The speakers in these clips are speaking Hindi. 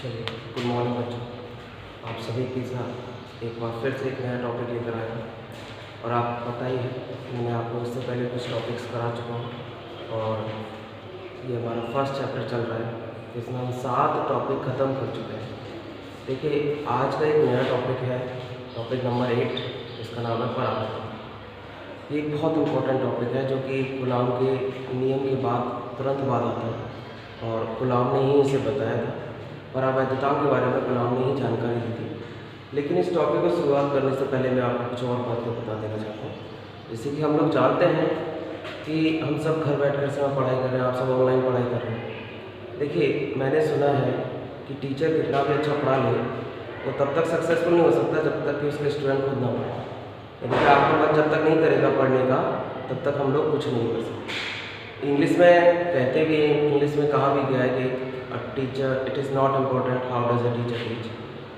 चलिए, गुड मॉर्निंग बच्चों। आप सभी के साथ एक बार फिर से एक नया टॉपिक लेकर आया हूँ। और आप पता ही है, मैंने आपको इससे पहले कुछ टॉपिक्स करा चुका हूँ और ये हमारा फर्स्ट चैप्टर चल रहा है। इसमें हम 7 टॉपिक ख़त्म कर चुके हैं। देखिए, आज का एक नया टॉपिक है, टॉपिक नंबर 8। इसका नाम है परावर्तन। ये एक बहुत इम्पोर्टेंट टॉपिक है जो कि गुलाम के नियम के बाद तुरंत बाद आता है और गुलाम ने ही इसे बताया था। परावैधताओं के बारे में गुलाम ने ही जानकारी दी थी। लेकिन इस टॉपिक को शुरुआत करने से पहले मैं आपको कुछ और बातें बता देना चाहता हूँ। जैसे कि हम लोग जानते हैं कि हम सब घर बैठ कर समय पढ़ाई कर रहे हैं, आप सब ऑनलाइन पढ़ाई कर रहे हैं। देखिए, मैंने सुना है कि टीचर कितना भी अच्छा पढ़ा ले वो तब तक सक्सेसफुल नहीं हो सकता जब तक कि उसके स्टूडेंट खुद ना पढ़े। यानी कि आपका मन जब तक नहीं करेगा पढ़ने का तब तक हम लोग कुछ नहीं कर सकते। इंग्लिश में कहते भी, इंग्लिश में कहा भी गया है कि a teacher, it is not important how does a teacher teach,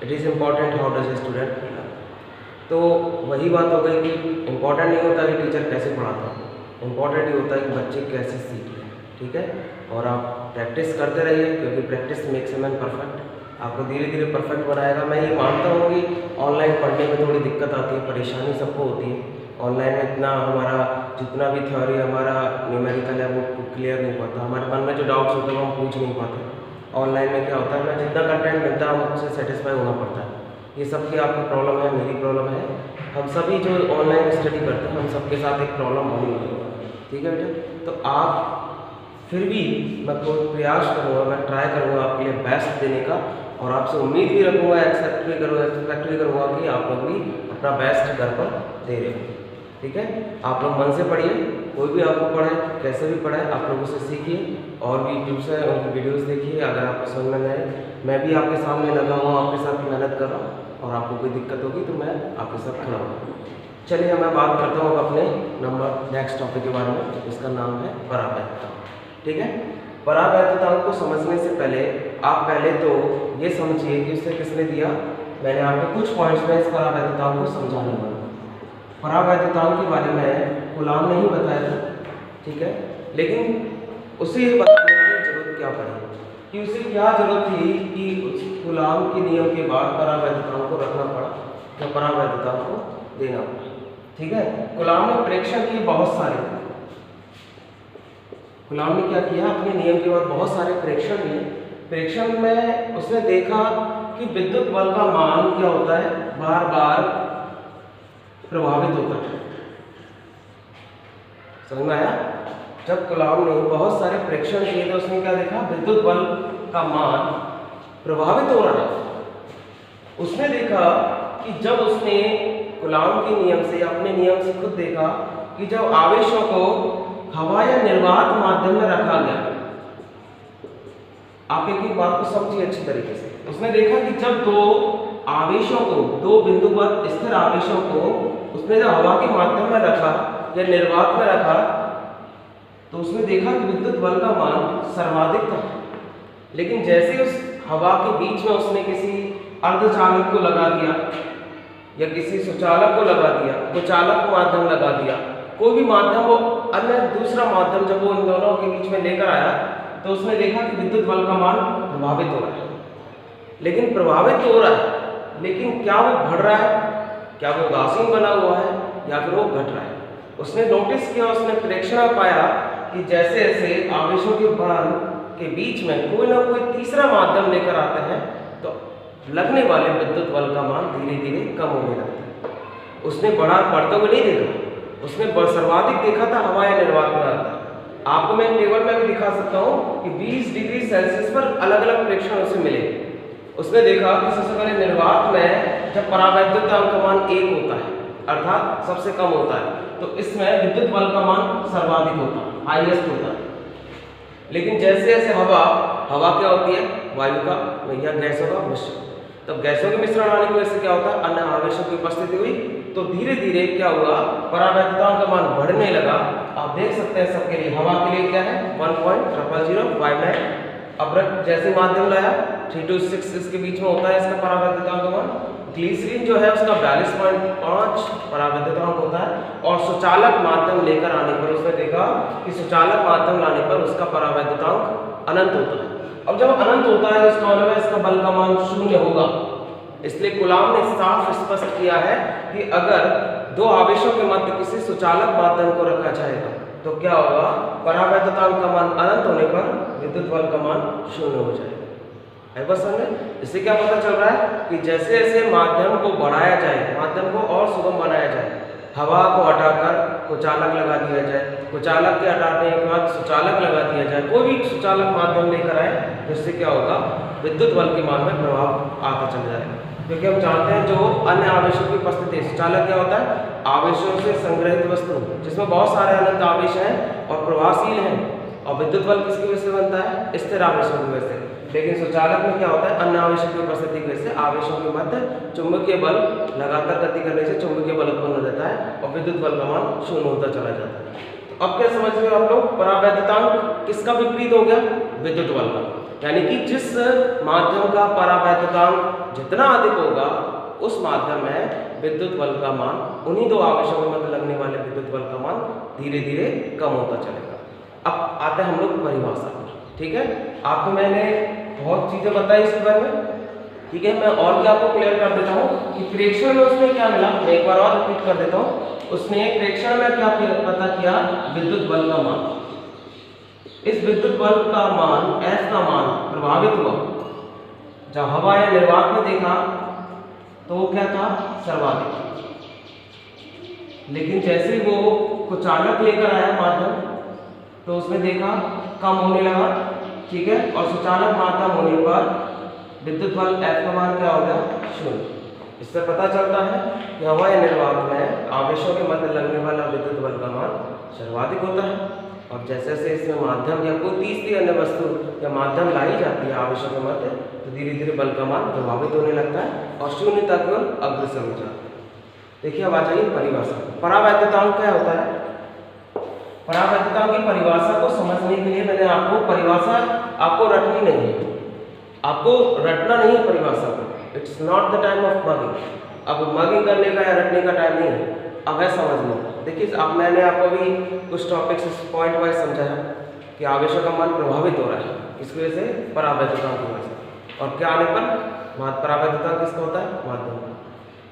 it is important how does a student learn। तो वही बात हो गई कि इम्पोर्टेंट नहीं होता कि टीचर कैसे पढ़ाता है, इम्पोर्टेंट ही होता है कि बच्चे कैसे सीख लें। ठीक है, और आप प्रैक्टिस करते रहिए क्योंकि practice makes a man perfect. आपको धीरे धीरे परफेक्ट बनाएगा। मैं ये मानता हूँ कि ऑनलाइन पढ़ने में थोड़ी दिक्कत आती है, परेशानी सबको होती है। ऑनलाइन में इतना हमारा जितना भी थ्योरी हमारा न्यूमेरिकल है वो क्लियर नहीं पाता, हमारे मन में जो डाउट्स होते हैं वो हम पूछ नहीं पाते। ऑनलाइन में क्या होता है, हमें जितना कंटेंट मिलता है हम उससे सेटिस्फाई होना पड़ता है। ये सबकी आपकी प्रॉब्लम है, मेरी प्रॉब्लम है। हम सभी जो ऑनलाइन स्टडी करते हैं हम सबके साथ एक प्रॉब्लम बनी हुई है। ठीक है बेटा, तो आप फिर भी मैं कोई प्रयास करूँगा, मैं ट्राई करूँगा आपके लिए बेस्ट देने का और आपसे उम्मीद भी रखूँगा, एक्सेप्ट भी करूँगा कि आप लोग भी अपना बेस्ट घर पर दे रहे हो। ठीक है, आप लोग मन से पढ़िए, कोई भी आपको पढ़ाए कैसे भी पढ़ाए आप लोग उसे सीखिए और भी यूट्यूब से उनकी वीडियोस देखिए। अगर आपको समझ में आए, मैं भी आपके सामने लगा हुआ, आपके साथ मेहनत कर रहा हूँ और आपको कोई दिक्कत होगी तो मैं आपके साथ खड़ा हूँ। चलिए, मैं बात करता हूँ अपने नेक्स्ट टॉपिक के बारे में, जिसका नाम है परावैधता। ठीक है, परावैधताओं को समझने से पहले आप पहले तो ये समझिए कि उसे किसने दिया। मैंने आपको कुछ पॉइंट्स में इस परावैधताओं को समझाने वाला। परावैधताओं के बारे में गुलाम ने ही बताया था। ठीक है, लेकिन उसे ये बताने की जरूरत क्या पड़ी कि उसे क्या जरूरत थी कि उस गुलाम के नियम के बाद परावैधताओं को रखना पड़ा, तो परावैधताओं को देना पड़ा। ठीक है, गुलाम ने प्रेक्षण किए बहुत सारे। गुलाम ने क्या किया, अपने नियम के बाद बहुत सारे प्रेक्षण लिए। प्रेक्षण में उसने देखा कि विद्युत बल का मान क्या होता है, बार बार प्रभावित होता है। समझ में आया? जब गुलाम ने बहुत सारे प्रेक्षण किए तो उसने क्या देखा, विद्युत बल का मान प्रभावित हो रहा है। उसने देखा कि जब उसने गुलाम के नियम से, अपने नियम से खुद देखा कि जब आवेशों को हवा या निर्वात माध्यम में रखा गया, आप एक बात को समझिए अच्छी तरीके से। उसने देखा कि जब दो आवेशों को, दो बिंदुवत स्थिर आवेशों को उसने जब हवा के माध्यम में रखा या निर्वात में रखा तो उसने देखा कि विद्युत बल का मान सर्वाधिक था। लेकिन जैसे उस हवा के बीच में उसने किसी अर्धचालक को लगा दिया या किसी सुचालक को लगा दिया, कुचालक को माध्यम लगा दिया, कोई भी माध्यम, वो अन्य दूसरा माध्यम जब वो इन दोनों के बीच में लेकर आया तो उसने देखा कि विद्युत बल का मान प्रभावित हो रहा है। लेकिन प्रभावित हो रहा है, लेकिन क्या वो बढ़ रहा है, क्या वो उदासीन बना हुआ है या फिर वो घट रहा है। उसने नोटिस किया, उसने प्रेक्षण पाया कि जैसे जैसे आवेशों के बल के बीच में कोई ना कोई तीसरा माध्यम लेकर आते हैं तो लगने वाले विद्युत बल का मान धीरे धीरे कम होने लगता है। उसने बढ़ते हुए नहीं देखा, उसने सर्वाधिक देखा था हवा या निर्वात में आता है। आपको मैं टेबल में भी दिखा सकता हूँ कि 20 डिग्री सेल्सियस पर अलग अलग प्रेक्षण उसे मिले। उसने देखा कि सबसे पहले निर्वात में जब परावैधताओं का मान 1 होता है, अर्थात सबसे कम होता है, तो इसमें विद्युत बल का मान सर्वाधिक होता है, हाईएस्ट होता है। लेकिन जैसे जैसे हवा क्या होती है, वायु का या गैसों का मिश्रण, तब गैसों के मिश्रण आने की वजह से क्या होता है, अन्य आवेशों की उपस्थिति हुई तो धीरे धीरे क्या हुआ, परावैधताओं का मान बढ़ने लगा। आप देख सकते हैं सबके लिए, हवा के लिए क्या है 1.0059। अब जैसे माध्यम लाया 3 to 6 इसके बीच में होता है इसका परावैधताओं का मान। ग्लिसरीन जो है उसका 42.5 परावैधताओं होता है और सुचालक माध्यम लेकर आने पर उसने देखा कि सुचालक माध्यम लाने पर उसका परावैधताओं अनंत होता है। अब जब अनंत होता है इसका मतलब है इसका बल का मान शून्य होगा। इसलिए कूलॉम ने साफ स्पष्ट किया है कि अगर दो आवेशों के मध्य किसी सुचालक माध्यम को रखा जाएगा तो क्या होगा, परावैद्युतांक का मान अनंत होने पर विद्युत बल का मान शून्य हो जाएगा। है बस समझे। इससे क्या पता चल रहा है कि जैसे जैसे माध्यम को बढ़ाया जाए, माध्यम को और सुगम बनाया जाए, हवा को हटाकर कुचालक लगा दिया जाए, कुचालक के हटाने के बाद सुचालक लगा दिया जाए, कोई भी सुचालक माध्यम लेकर आए तो इससे क्या होगा, विद्युत बल के मान में प्रभाव आता चल जाएगा। क्योंकि हम जानते हैं जो अन्य आवेशों की उपस्थिति, सुचालक क्या होता है, आवेशों से संग्रहित वस्तु जिसमें बहुत सारे अनंत आवेश हैं और प्रवाहशील हैं, और विद्युत बल किसकी वजह से बनता है, स्थिर आवेशों की वजह से। लेकिन सुचालक में क्या होता है, अन्य आवेशों की उपस्थिति की वजह से आवेशों के मध्य चुंबकीय बल लगातार गति करने से चुंबकीय बल उत्पन्न हो जाता है और विद्युत बल का मान शून्य होता चला जाता है। तो अब क्या समझ रहे हो आप लोग, परावैद्युतांक किसका विपरीत हो गया, विद्युत बल का। यानी कि जिस माध्यम का परावैद्युतांक जितना अधिक होगा उस माध्यम में विद्युत बल का मान, उन्हीं दो आवेशों के मध्य लगने वाले विद्युत बल का मान धीरे धीरे कम होता चलेगा। अब आते हैं हम लोग परिभाषा पर। ठीक है, आपको मैंने बहुत चीजें बताई इसके बारे में। ठीक है, मैं और भी आपको क्लियर कर देता हूँ कि प्रेक्षण में उसने क्या मिला, मैं एक बार और रिपीट कर देता हूँ। उसने प्रेक्षण में क्या पता किया, विद्युत बल का मान। इस विद्युत बल का मान, F का मान प्रभावित हुआ जब हवा या निर्वात में देखा तो वो क्या था, सर्वाधिक। लेकिन जैसे वो कुचालक लेकर आया माध्यम तो उसने देखा कम होने लगा। ठीक है, और सुचालक माध्यम होने पर विद्युत बल F का मान क्या हो गया, शून्य। इससे पता चलता है कि हवा या निर्वात में आवेशों के मध्य लगने वाला विद्युत बल का मान सर्वाधिक होता है, और जैसे जैसे इसमें माध्यम या कोई तीसरी अन्य वस्तु या माध्यम लाई जाती है आवेशों के मध्य तो धीरे धीरे बल का मान प्रभावित होने लगता है और शून्य तक अग्रसर हो जाता है। देखिए अब आ जाइए परिभाषा। परावैद्युतांक क्या होता है, परावैद्युतांक की परिभाषा को समझने के लिए मैंने आपको परिभाषा आपको रटनी नहीं है, आपको रटना नहीं है परिभाषा को। It's not the time of mugging. अब मगिंग करने का या रटने का टाइम नहीं है, अब है समझना। देखिए अब मैंने आपको भी कुछ टॉपिक्स पॉइंट वाइज समझाया कि आवेशों का मान प्रभावित हो रहा है, इसकी वजह से परावैद्युतांक की वजह से। और क्या आने पर परावैद्युतांक किसका होता है, माध्यम।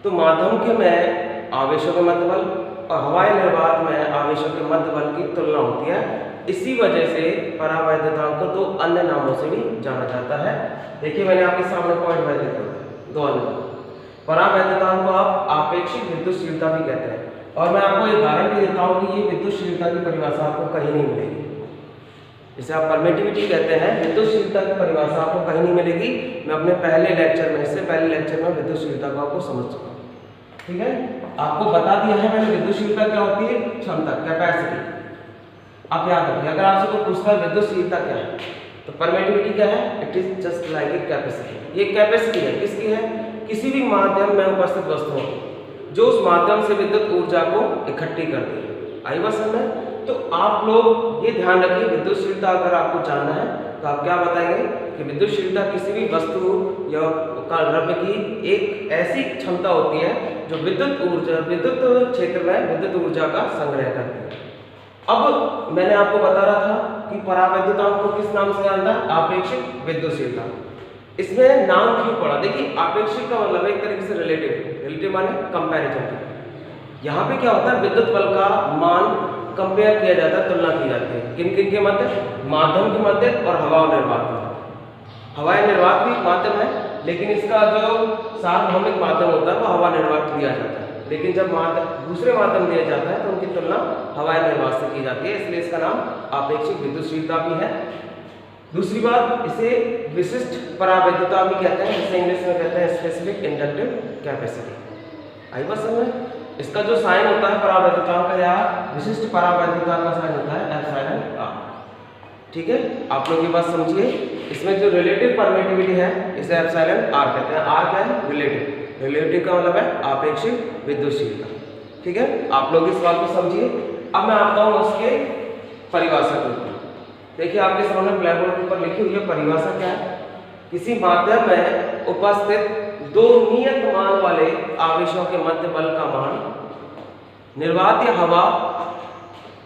तो माध्यम के में आवेशों के मध्य बल और हवाई निर्वात में आवेशों के मध्य बल की तुलना होती है। इसी वजह से परावैद्युतांक को दो अन्य नामों से भी जाना जाता है। देखिए मैंने आपके सामने पॉइंट वाइज लिखा है, दो अन्य। परावैद्युतांक को आप आपेक्षिक विद्युतशीलता भी कहते हैं, और मैं आपको एक उदाहरण भी देता हूँ कि ये विद्युतशीलता की परिभाषा आपको कहीं नहीं मिलेगी। जिसे आप परमिटिविटी कहते हैं, विद्युतशीलता की परिभाषा आपको कहीं नहीं मिलेगी। मैं अपने पहले लेक्चर में, इससे पहले लेक्चर में विद्युतशीलता को आपको समझ चुका हूँ। ठीक है, आपको बता दिया है मैंने विद्युतशीलता क्या होती है, क्षमता, कैपेसिटी। आप याद रखिए, अगर आपसे कोई पूछता है विद्युतशीलता क्या है तो परमिटिविटी क्या है, it is just like a capacity. ये कैपेसिटी है, किसकी है, किसी भी माध्यम में उपस्थित वस्तुओं जो उस माध्यम से विद्युत ऊर्जा को इकट्ठी करती है। आई बात समझ में? तो आप लोग ये ध्यान रखिए, विद्युतशीलता अगर आपको जानना है तो आप क्या बताएंगे कि विद्युतशीलता किसी भी वस्तु या द्रव्य की एक ऐसी क्षमता होती है जो विद्युत ऊर्जा, विद्युत क्षेत्र में विद्युत ऊर्जा का संग्रह करती है। अब मैंने आपको बता रहा था कि परावैद्युतांक को किस नाम से जानता है, आपेक्षिक विद्युतशीलता। इसमें नाम क्यों पड़ा, देखिए आपेक्षिक का मतलब एक तरीके से रिलेटिव, रिलेटिव माने कंपैरिजन। यहाँ पे क्या होता है, विद्युत बल का मान कंपेयर किया जाता है, तुलना की जाती है किन किन के मध्य, माध्यम के मध्य और हवा निर्वात के मध्य। हवाई निर्वात भी माध्यम है, लेकिन इसका जो सार्वभौमिक माध्यम होता है वो हवा निर्वात दिया जाता है। लेकिन जब दूसरे माध्यम दिया जाता है तो उनकी तुलना हवाई निर्वात से की जाती है, इसलिए इसका नाम आपेक्षिक विद्युतशीलता भी है। दूसरी बात, इसे विशिष्ट परावैद्युता भी कहते हैं, जिसे इंग्लिश में कहते हैं स्पेसिफिक इंडक्टिव कैपेसिटी। आई बात समझ में? इसका जो साइन होता है परावैद्युता का या विशिष्ट परावैद्युता का साइन होता है एप्सिलॉन आर। ठीक है, आप लोग ये बात समझिए। इसमें जो रिलेटिव परमिटिविटी है इसे एप्सिलॉन आर कहते हैं। आर क्या है, रिलेटिव। रिलेटिव का मतलब है आपेक्षिक विद्युतशीलता। ठीक है, आप लोग इस बात को समझिए। अब मैं आता हूँ उसके परिभाषा के ऊपर। देखिए आपके सामने ब्लैक बोर्ड के ऊपर लिखी हुई है परिभाषा क्या है, किसी माध्यम में उपस्थित दो नियत मान वाले आवेशों के मध्य बल का मान निर्वात या हवा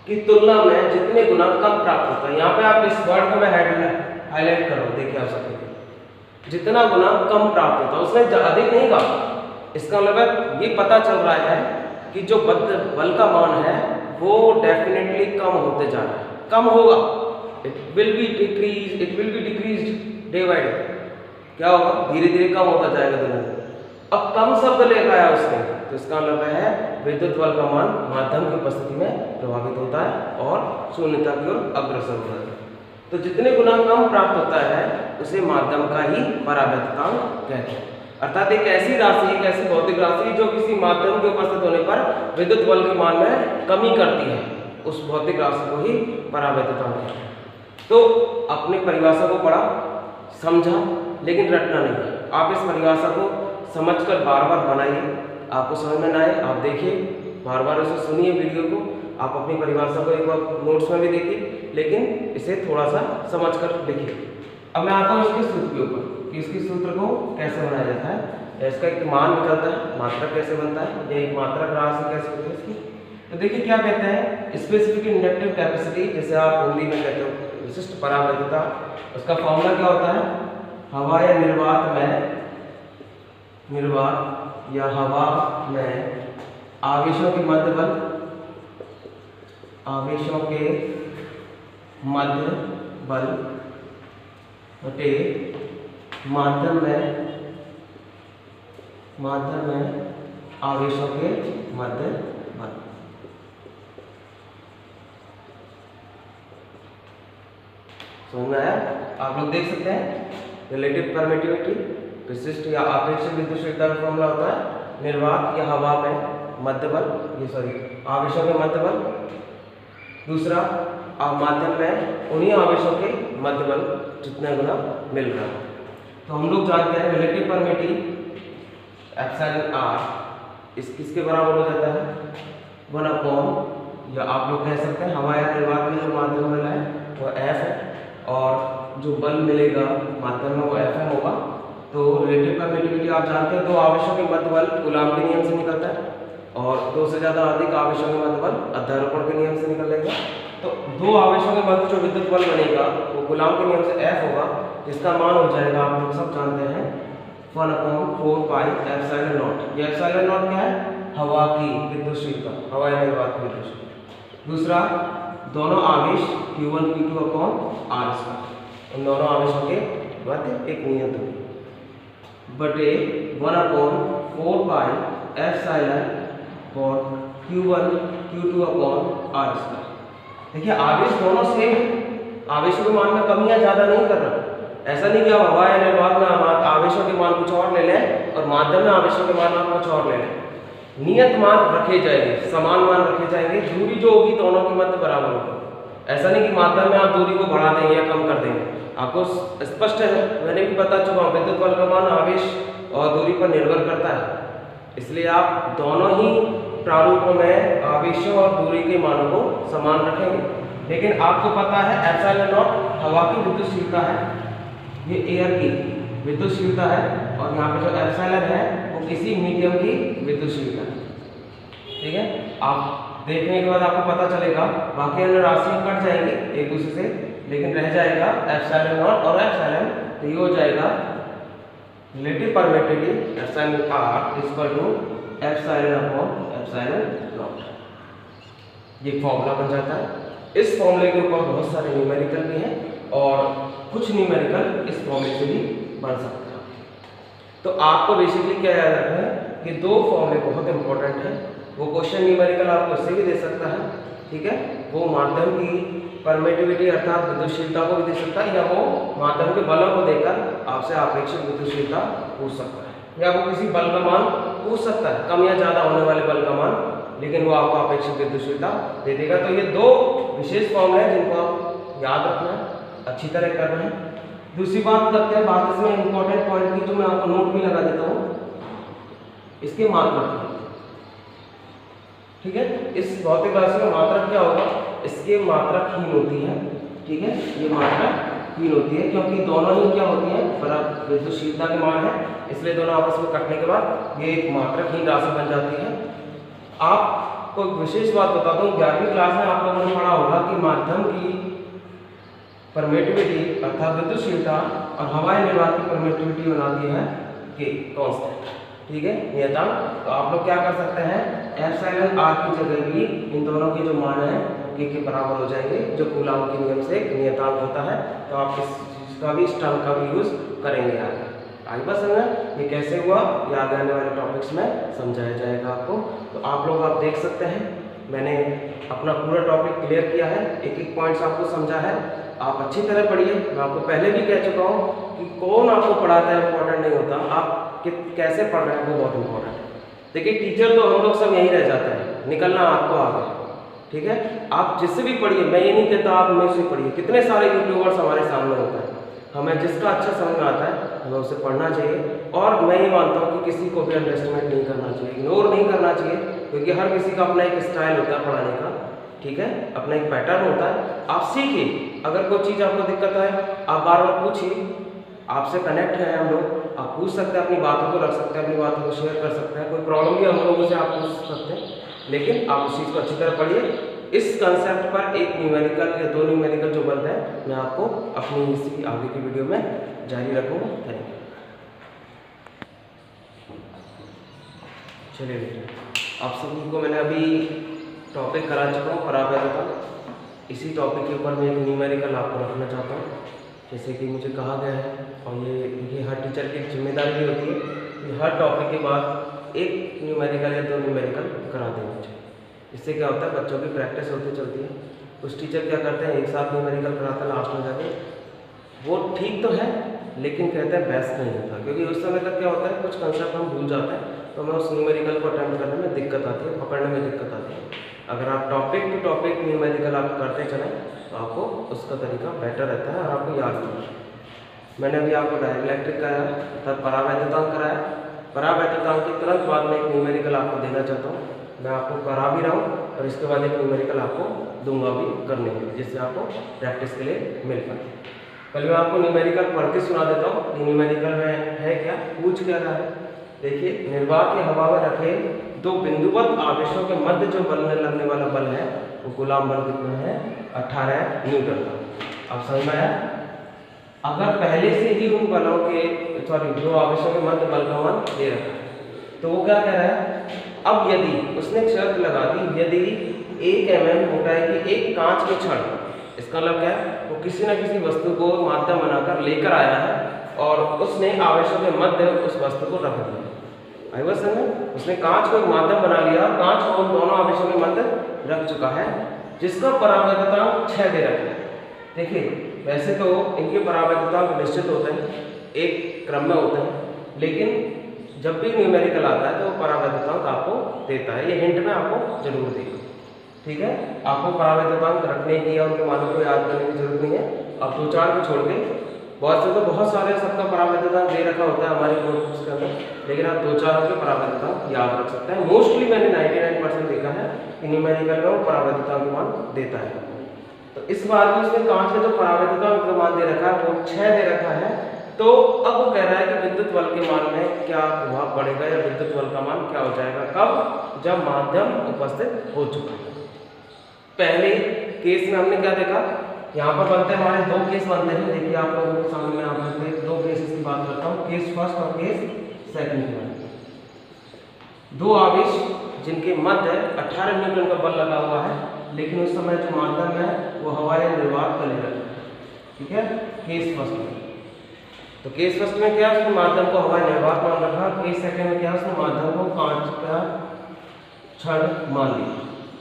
की तुलना में जितने गुना कम प्राप्त होता है। यहाँ पे आप इस वर्ड को मैं हाईलाइट करो, देखिए आप सबके जितना गुना कम प्राप्त होता है उसने अधिक नहीं कहा। इसका मतलब ये पता चल रहा है कि जो बल का मान है वो डेफिनेटली कम होते जा रहा है, कम होगा। It will be decreased day by day. क्या होगा? धीरे धीरे कम होता जाएगा दिन में। अब कम शब्द लेकर आया उसने, तो इसका मतलब है विद्युत बल का मान माध्यम की उपस्थिति में प्रभावित होता है और शून्यता की ओर अग्रसर होता है। तो जितने गुना कम प्राप्त होता है उसे माध्यम का ही परावर्तकांक कहते हैं। अर्थात एक ऐसी राशि, एक ऐसी भौतिक राशि जो किसी माध्यम के उपस्थित होने पर विद्युत बल के मान में कमी करती है, उस भौतिक राशि को ही परावर्तकांक कहते हैं। तो अपने परिभाषा को पढ़ा, समझा, लेकिन रटना नहीं। आप इस परिभाषा को समझकर बार बार बनाइए। आपको समझ में ना आए आप देखिए, बार बार इसे सुनिए वीडियो को। आप अपनी परिभाषा को एक बार नोट्स में भी देखिए, लेकिन इसे थोड़ा सा समझकर लिखिए। अब मैं आता हूँ इसके सूत्र के ऊपर कि इसके सूत्र को कैसे बनाया जाता है, इसका एक मान निकलता है, मात्रक कैसे बनता है, या एक मात्रक राशि कैसे होती है इसकी। तो देखिए क्या कहते हैं, स्पेसिफिक इंडक्टिव कैपेसिटी, जैसे आप हिंदी में कहते हो विशिष्ट परावर्तिता, उसका फॉर्मूला क्या होता है? हवा या निर्वात में हवा में आवेशों के मध्य बल, आवेशों के मध्य बल बटे माध्यम में आवेशों के मध्य बल। समझ में आया? आप लोग देख सकते हैं रिलेटिव परमिटिविटी, विशिष्ट या आपेक्षिक विद्युतशीलता का फॉर्मूला होता है निर्वात या हवा में मध्य बल, आवेशों के मध्य बल। दूसरा माध्यम में उन्हीं आवेशों के मध्य बल जितने गुना मिल रहा है। तो हम लोग जानते हैं रिलेटिव परमिटिव एप्सिलॉन आर इस किसके बराबर हो जाता है? 1/, या आप लोग कह सकते हैं हवा या निर्वात में जो माध्यम बल है वो F है, और जो बल मिलेगा माध्यम में वो Fm होगा। तो रिलेटिव परमिटिविटी आप जानते हैं, दो आवेशों के मध्य बल कूलाम के नियम से निकलता है, और दो से ज़्यादा अधिक आवेशों के मध्य बल अध्यारोपण के नियम से निकलेगा। तो दो आवेशों के मध्य जो विद्युत बल बनेगा वो कूलाम के नियम से F होगा, जिसका मान हो जाएगा आप लोग सब जानते हैं 1/4 पाई एप्सिलॉन नॉट। ये एप्सिलॉन नॉट क्या है? हवा की विद्युतशीलता, हवा या निर्वात की विद्युतशीलता। दूसरा दोनों आवेश Q1 Q2 अपॉन R², उन दोनों आवेशों के मध्य एक नियत बटे 1/4 पाई एप्सिलॉन और Q1 Q2 अपॉन R²। देखिए आवेश दोनों सेम, आवेशों के मान में कमी या ज़्यादा नहीं कर रहा। ऐसा नहीं कि आप हवा या निर्वात में आवेशों के मान कुछ और ले लें और माध्यम में आवेशों के मान आप कुछ और ले लें। नियत मान रखे जाएंगे, समान मान रखे जाएंगे, दूरी जो होगी दोनों के मध्य बराबर होगी। ऐसा नहीं कि माध्यम में आप दूरी को बढ़ा देंगे या कम कर देंगे। आपको स्पष्ट है, मैंने भी बता चुका हूँ, विद्युत बल का मान आवेश और दूरी पर निर्भर करता है। इसलिए आप दोनों ही प्रारूपों में आवेशों और दूरी के मानों को समान रखेंगे। लेकिन आपको पता है एप्सिलॉन नॉट हवा की विद्युतशीलता है, ये एयर की विद्युतशीलता है, और यहाँ पे जो एप्सिलॉन है वो किसी मीडियम की विद्युतशीलता है। ठीक है, आप देखने के बाद आपको पता चलेगा, बाकी अन्य राशियाँ कट जाएंगी एक दूसरे से, लेकिन रह जाएगा एप्सिलॉन नॉट और एप्सिलॉन। तो ये हो जाएगा relative permittivity epsilon r equal to epsilon upon epsilon naught. ये फॉर्मूला बन जाता है। इस फॉर्मूले के ऊपर बहुत सारे न्यूमेरिकल भी हैं और कुछ न्यूमेरिकल इस फॉर्मूले से भी बन सकते हैं। तो आपको बेसिकली क्या याद रखना है कि दो फॉर्मूले बहुत इंपॉर्टेंट है। वो क्वेश्चन न्यूमेरिकल आपको इससे भी दे सकता है, ठीक है, वो माध्यम की परमिटिविटी अर्थात विद्युतशीलता को भी दे सकता है, या वो माध्यम के बलों को देकर आपसे आपेक्षिक विद्युतशीलता पूछ सकता है, या वो किसी बल का मान पूछ सकता है, कम या ज़्यादा होने वाले बल का मान, लेकिन वो आपको अपेक्षित विद्युतशीलता दे देगा। तो ये दो विशेष फॉर्मूले हैं जिनको आप याद रखना है, अच्छी तरह करना है। दूसरी बात करते हैं, बात इसमें इंपॉर्टेंट पॉइंट की जो मैं आपको नोट भी लगा देता हूँ, इसके मात्रक। ठीक है, इस भौतिक राशि का मात्रक क्या होगा? इसके मात्रक हीन होती है। ठीक है, ये मात्रक हीन होती है क्योंकि दोनों ही क्या होती हैं? बराबर विद्युतशीलता के मान है, इसलिए दोनों आपस में कटने के बाद ये एक मात्रक हीन राशि बन जाती है। आपको एक विशेष बात बता दूं, 11वीं क्लास में आप लोगों ने पढ़ा होगा कि माध्यम की परमिटिविटी अर्थात विद्युतशीलता और हवाई निर्वात की परमिटिविटी बनाती है के कांस्टेंट, ठीक है, नियतांक। तो आप लोग क्या कर सकते हैं, एप्सिलॉन आर की जगह भी इन दोनों के जो मान है के बराबर हो जाएंगे, जो कूलॉम के नियम से एक नियतांक होता है। तो आप इस चीज का भी, इस टर्म का भी यूज करेंगे आगे। आगे बस समझना ये कैसे हुआ, ये आगे आने वाले टॉपिक्स में समझाया जाएगा आपको। तो आप लोग आप देख सकते हैं मैंने अपना पूरा टॉपिक क्लियर किया है, एक एक पॉइंट्स आपको समझा है। आप अच्छी तरह पढ़िए। मैं आपको पहले भी कह चुका हूँ कि कौन आपको पढ़ाता है इम्पोर्टेंट नहीं होता, आप कैसे पढ़ रहे हैं वो बहुत इंपॉर्टेंट है। देखिए टीचर तो हम लोग सब यहीं रह जाते हैं, निकलना आपको आगे, ठीक है। आप जिससे भी पढ़िए, मैं ये नहीं कहता आप मुझसे पढ़िए, कितने सारे यूट्यूबर्स हमारे सामने होता है, हमें जिसका अच्छा समझ में आता है हमें उसे पढ़ना चाहिए। और मैं ये मानता हूँ कि किसी को भी अंडरएस्टिमेट नहीं करना चाहिए, इग्नोर नहीं करना चाहिए, क्योंकि हर किसी का अपना एक स्टाइल होता है पढ़ाने का, ठीक है, अपना एक पैटर्न होता है। आप सीखिए, अगर कोई चीज़ आपको दिक्कत है आप बार बार पूछिए, आपसे कनेक्ट है हम लोग, आप पूछ सकते हैं, अपनी बातों को रख सकते हैं, अपनी बातों को शेयर कर सकते हैं, कोई प्रॉब्लम भी हम लोगों से आप पूछ सकते हैं, लेकिन आप उस चीज़ को अच्छी तरह पढ़िए। इस कंसेप्ट पर एक न्यूमेरिकल या दो न्यूमेरिकल जो बनता है मैं आपको अपनी इसी आगे की वीडियो में जारी रखूँगा। Thank you. चलिए बेटा, आप सभी को मैंने अभी टॉपिक करा चुका हूँ परावैधता। इसी टॉपिक के ऊपर मैं एक न्यूमेरिकल आपको रखना चाहता हूँ, जैसे कि मुझे कहा गया है, और ये हर टीचर की जिम्मेदारी भी होती है कि हर टॉपिक के बाद एक न्यूमेरिकल या दो न्यूमेरिकल करा देना चाहिए। इससे क्या होता है, बच्चों की प्रैक्टिस होती चलती है। कुछ टीचर क्या करते हैं, एक साथ न्यूमेरिकल कराता है, लास्ट में जाके वो ठीक तो है लेकिन कहते हैं बेस्ट नहीं होता, क्योंकि उस समय तक क्या होता है कुछ कंसेप्ट हम भूल जाते हैं, तो हमें उस न्यूमेरिकल को अटेम्प्ट करने में दिक्कत आती है, पकड़ने में दिक्कत आती है। अगर आप टॉपिक टू टॉपिक न्यूमेरिकल आप करते चलें तो आपको उसका तरीका बेटर रहता है और आपको याद भी। मैंने अभी आपको डाइलेक्ट्रिक कराया तथा परावैद्युतांक कराया। परावैद्युतांक के तुरंत बाद में एक न्यूमेरिकल आपको देना चाहता हूँ, मैं आपको करा भी रहा हूँ और इसके बाद एक न्यूमेरिकल आपको दूंगा भी करने के लिए, जिससे आपको प्रैक्टिस के लिए मिल पाए। पहले मैं आपको न्यूमेरिकल पढ़ के सुना देता हूँ कि न्यूमेरिकल में है क्या, पूछ क्या रहा है। देखिए, निर्वात या हवा में रखे दो बिंदुवत आवेशों के मध्य जो बल लगने वाला बल है वो कूलॉम बल कितना है, 18 न्यूटन का। अब समझ में आया। अगर पहले से ही उन बलों के दो आवेशों के मध्य बल का मान दे रखा है तो वो क्या कह रहा है, अब यदि उसने शर्त लगा दी, यदि 1 mm मोटाई की एक कांच की छड़, इसका मतलब क्या है, वो किसी न किसी वस्तु को माध्यम बनाकर लेकर आया है और उसने आवेशों के मध्य उस वस्तु को रख दिया। आई बात समझ, उसने कांच को एक माध्यम बना लिया, कांच को उन दोनों आवेशों के मध्य रख चुका है, जिसका परावैद्युतांक 6 दे रखा है। देखिए, वैसे तो इनके परावैद्युतांक निश्चित होते हैं, एक क्रम में होते हैं, लेकिन जब भी न्यूमेरिकल आता है तो परावैद्युतांक आपको देता है, ये हिंट में आपको जरूर देगा, ठीक है। आपको परावैद्युतांक रखने की या उनके मानों को याद करने की जरूरत नहीं है। आप 2-4 को छोड़ के, बहुत से तो बहुत सारे सबका परावैद्युतांक दे रखा होता है हमारे नोटबुक्स के अंदर, लेकिन आप 2-4 के परावैद्युतांक याद रख सकते हैं। मोस्टली मैंने 99% देखा है कि न्यूमेरिकल में वो परावैद्युतांक मान देता है। तो इस बार भी उसने कांच का जो परावैद्युतांक मान दे रखा है वो 6 दे रखा है। तो अब वो कह रहा है कि विद्युत बल के मान में क्या प्रभाव पड़ेगा या विद्युत बल का मान क्या हो जाएगा, कब, जब माध्यम उपस्थित हो चुका है। पहले केस में हमने क्या देखा, यहाँ पर बनते हैं हमारे 2 केस बनते हैं। देखिए, आप लोगों के सामने मैं आपको 2 केसेस की बात करता हूँ, केस फर्स्ट और केस सेकंड। 2 आवेश जिनके मध्य 18 न्यूटन का बल लगा हुआ है, लेकिन उस समय जो माध्यम है वो हवा या निर्वात का ले रखा है, ठीक है, केस फर्स्ट में। तो केस फर्स्ट में क्या, उसने माध्यम को हवा निर्वात मान रखा। केस सेकंड में क्या, उसने माध्यम को कांच का छड़ मान लिया।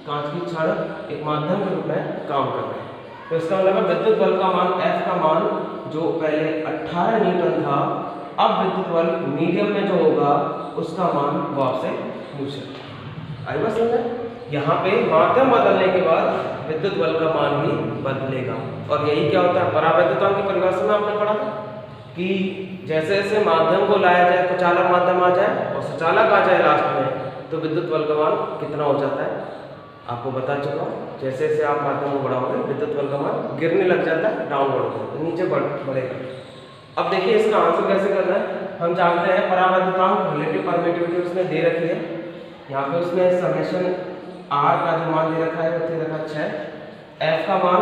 कांच की छड़ एक माध्यम के रूप में काम कर रहे हैं। तो इसका मतलब विद्युत बल का मान F का मान जो पहले 18 न्यूटन था, अब विद्युत बल मीडियम में जो होगा उसका मान वो आपसे पूछ सकते हैं। आई बात समझ, यहाँ पे माध्यम बदलने के बाद विद्युत बल का मान भी बदलेगा। और यही क्या होता है, परावैद्युतांक की परिभाषा में आपने पढ़ा था कि जैसे जैसे माध्यम को लाया जाए, कुचालक माध्यम आ जाए और सुचालक आ जाए लास्ट में, तो विद्युत बल का मान कितना हो जाता है आपको बता चुका हूँ। जैसे जैसे आप माध्यम को बढ़ाओगे विद्युत बल का मान गिरने लग जाता है, डाउनवर्ड होता है, तो नीचे बढ़ेगा। अब देखिए, इसका आंसर कैसे करना है। हम जानते हैं परावैद्युतांक रिलेटिव परमिटिविटी उसने दे रखी है। यहाँ पे उसने समेशन R का जो मान दे रखा है वो दे रखा 6, F का मान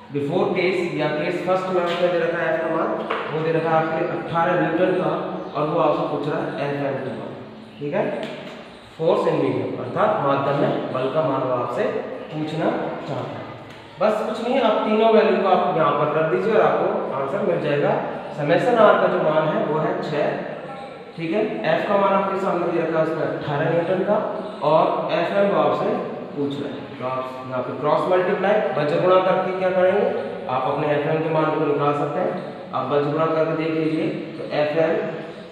बिफोर केस या केस फर्स्ट में उसमें दे रखा है एफ का मान, वो दे रखा है आपके 18 न्यूटन का, और वो आपसे पूछ रहा है एफ एम का मान। ठीक है, फोर्स इन मीडियम अर्थात माध्यम में बल का मान वो आपसे पूछना चाहता है। बस कुछ नहीं, आप तीनों वैल्यू को आप यहाँ पर रख दीजिए और आपको आंसर मिल जाएगा। समेशन आर का जो मान है वो है 6। ठीक है, एफ का मान आपके सामने दे रखा है उसमें 18 न्यूटन का, और एफ एम वो आपसे पूछ रहे हैं। तो आप यहाँ पे क्रॉस मल्टीप्लाई बज गुणा करके क्या करेंगे, आप अपने एफ एम के मान को निकाल सकते हैं। आप बज गुणा करके देख लीजिए, तो एफ एम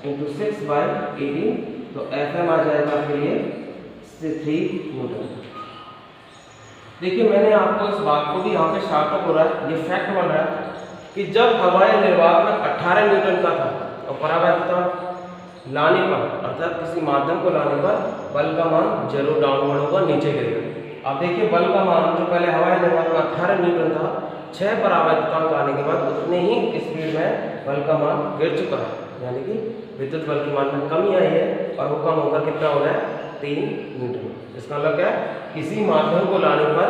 इंटू 6/18, तो एफ एम आ जाएगा आपके लिए 3 न्यूटन। देखिए मैंने आपको इस बात को भी यहाँ पे शार्टअप हो रहा है, ये फैक्ट बन रहा है कि जब हवाई निर्वात में 18 न्यूटन का था और परावैद्युता लाने पर अर्थात किसी माध्यम को लाने पर बल का मान जरूर डाउनवर्ड होगा, नीचे गिरेगा। आप देखिए बल का मान जो पहले हवाई निर्वात में 18 न्यूटन था, 6 परावैद्युताओं आने के बाद उतने ही स्पीड में बल का मान गिर चुका है, यानी कि विद्युत बल के मान में कमी आई है, और वो कम होकर कितना हो गया है 3 न्यूटन। इसका मतलब क्या है, किसी माध्यम को लाने पर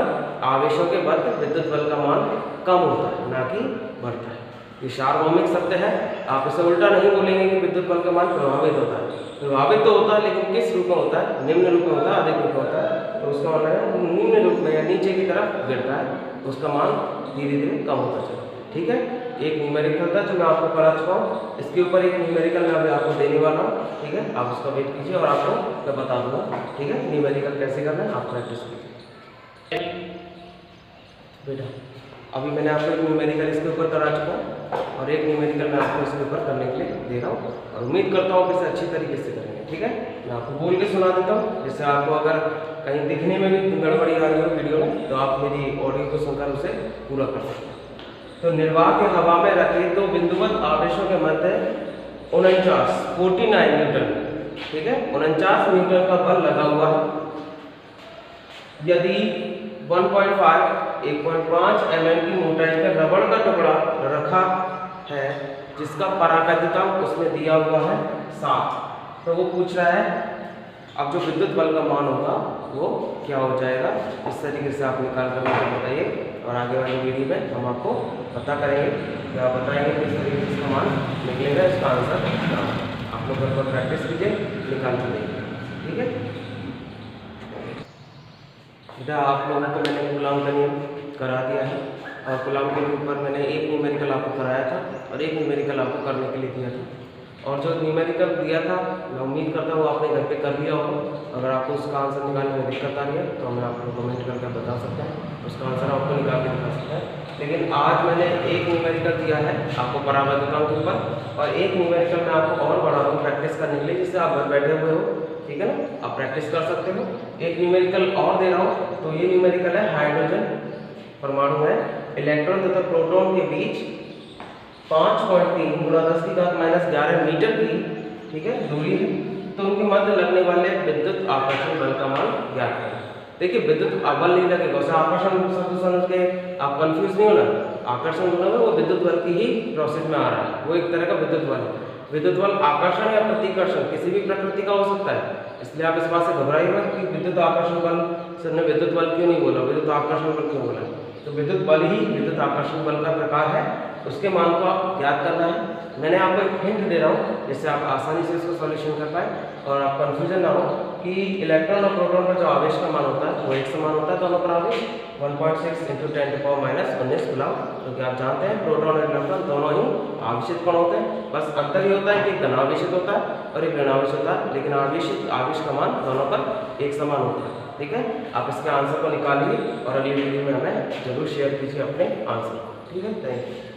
आवेशों के बल विद्युत बल का मान कम होता है, ना कि बढ़ता है। ये सार्वभौमिक सत्य है, आप इसे उल्टा नहीं बोलेंगे कि विद्युत बल का मान प्रभावित होता है। प्रभावित तो होता है, लेकिन किस रूप में होता है, निम्न रूप में होता है, अधिक रूप में होता है। तो उसका मतलब है निम्न रूप में या नीचे की तरफ गिरता है, उसका मान धीरे धीरे कम होता चला। ठीक है, एक न्यूमेरिकल था जो मैं आपको करा चुका हूँ, इसके ऊपर एक न्यूमेरिकल मैं अभी आपको देने वाला हूँ। ठीक है, आप उसका वेट कीजिए और आपको मैं बता दूंगा। ठीक है, न्यूमेरिकल कैसे करना है आप प्रैक्टिस कीजिए बेटा। अभी मैंने आपको एक न्यूमेरिकल इसके ऊपर करा चुका हूँ, और एक न्यूमेरिकल मैं आपको इसके ऊपर करने के लिए दे रहा हूँ, और उम्मीद करता हूँ कि इसे अच्छी तरीके से करेंगे। ठीक है, मैं आपको बोल के सुना देता हूँ, जिससे आपको अगर कहीं दिखने में भी गड़बड़ी आ रही हो वीडियो में, तो आप मेरी ऑडियो को सुनकर उसे पूरा कर सकते हैं। तो निर्वाह के हवा में रखे दो बिंदुवत आवेशों के मध्य 49 न्यूटन, ठीक है, 49 न्यूटन का बल लगा हुआ है। यदि 1.5 mm की मोटाई का रबड़ का टुकड़ा रखा है जिसका परावैद्युतांक उसमें दिया हुआ है 7, तो वो पूछ रहा है अब जो विद्युत बल का मान होगा वो क्या हो जाएगा। इस तरीके से आप निकाल कर मुझे बताइए, और आगे वाली वीडियो में हम आपको पता करेंगे, कि आप बताएंगे किस तरीके से इसका मान निकलेगा, इसका आंसर क्या होगा। आप लोग घर पर प्रैक्टिस कीजिए, निकाल के देखिए। ठीक है बेटा, आप लोगों को मैंने कूलाम का नियम करा दिया है, और कूलाम के ऊपर मैंने एक न्यूमेरिकल आपको कराया था और एक न्यूमेरिकल आपको करने के लिए दिया था। और जो न्यूमेरिकल दिया था मैं उम्मीद करता हूँ आपने घर पे कर लिया होगा। अगर आपको उसका आंसर निकालने में दिक्कत आ रही है तो हमें आपको कमेंट करके बता सकते हैं, उसका आंसर आपको निकाल के दिखा सकते हैं। लेकिन आज मैंने एक न्यूमेरिकल दिया है आपको परावैद्युतांक के ऊपर, और एक न्यूमेरिकल मैं आपको और बढ़ा रहा हूँ प्रैक्टिस करने के लिए, जिससे आप घर बैठे हुए हो, ठीक है ना, आप प्रैक्टिस कर सकते हो। एक न्यूमेरिकल और दे रहा हूँ, तो ये न्यूमेरिकल है हाइड्रोजन परमाणु है, इलेक्ट्रॉन तथा प्रोटॉन के बीच 5.3 × 10⁻11 मीटर की, ठीक है, दूरी है, तो उनके मध्य लगने वाले विद्युत आकर्षण बल का मान ज्ञात करें। देखिए विद्युत बल नहीं लगेगा, उसे आकर्षण शब्द समझ के आप कंफ्यूज नहीं होना। आकर्षण बल है वो विद्युत बल की ही प्रोसेस में आ रहा है, वो एक तरह का विद्युत बल है। विद्युत बल आकर्षण या प्रतिकर्षण किसी भी प्रकृति का हो सकता है, इसलिए आप इस बात से घबराइए मत कि विद्युत आकर्षण बल, सर ने विद्युत बल क्यों नहीं बोला, विद्युत आकर्षण बल क्यों बोला। तो विद्युत बल ही विद्युत आकर्षण बल का प्रकार है, उसके मान को आप ज्ञात करना है। मैंने आपको एक हिंट दे रहा हूँ जिससे आप आसानी से इसको सॉल्यूशन कर पाए, और आप कंफ्यूजन ना हो कि इलेक्ट्रॉन और प्रोटॉन का जो आवेश का मान होता है वो एक समान होता है, दोनों पर आवेश 1.6 × 10⁻−19 कूलम, क्योंकि आप जानते हैं प्रोटॉन और इलेक्ट्रॉन दोनों ही आवेशित कण होते हैं। बस अंतर ही होता है कि एक धनावेशित होता है और एक ऋणावेशित होता है, लेकिन आवेश का मान दोनों पर एक समान होता है। ठीक है, आप इसके आंसर को निकालिए और अगली वीडियो में हमें जरूर शेयर कीजिए अपने आंसर। ठीक है, थैंक यू।